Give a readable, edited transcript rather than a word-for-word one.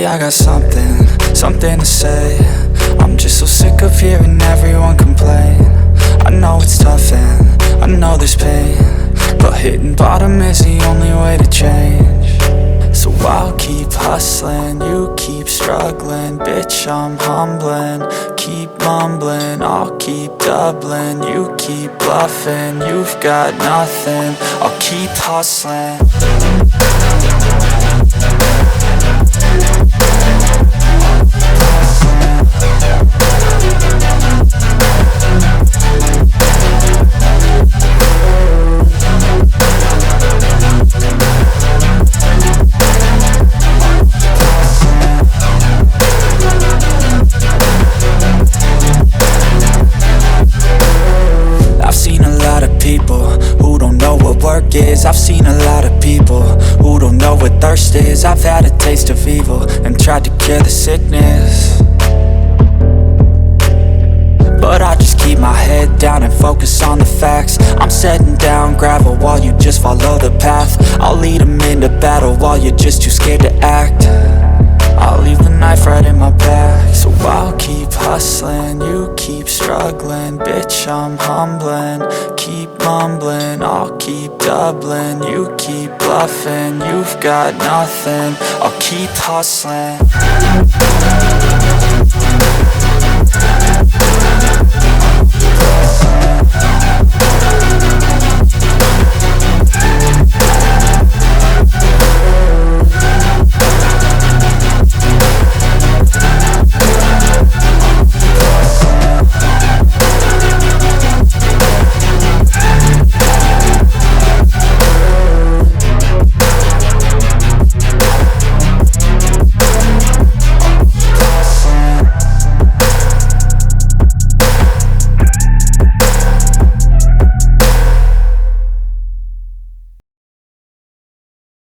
I got something to say. I'm just so sick of hearing everyone complain. I know it's tough and I know there's pain, but hitting bottom is the only way to change. So I'll keep hustling, you keep struggling. Bitch, I'm humbling, keep mumbling. I'll keep doubling, you keep bluffing. You've got nothing, I'll keep hustling. I've seen a lot of people who don't know what thirst is. I've had a taste of evil and tried to cure the sickness, but I just keep my head down and focus on the facts. I'm setting down gravel while you just follow the path. I'll lead them into battle while you're just too scared to act. I'll leave the knife right in my back. So I'll keep hustling, you keep struggling. Bitch, I'm humbling, keep mumbling. I'll keep doubling, you keep bluffing. You've got nothing, I'll keep hustling.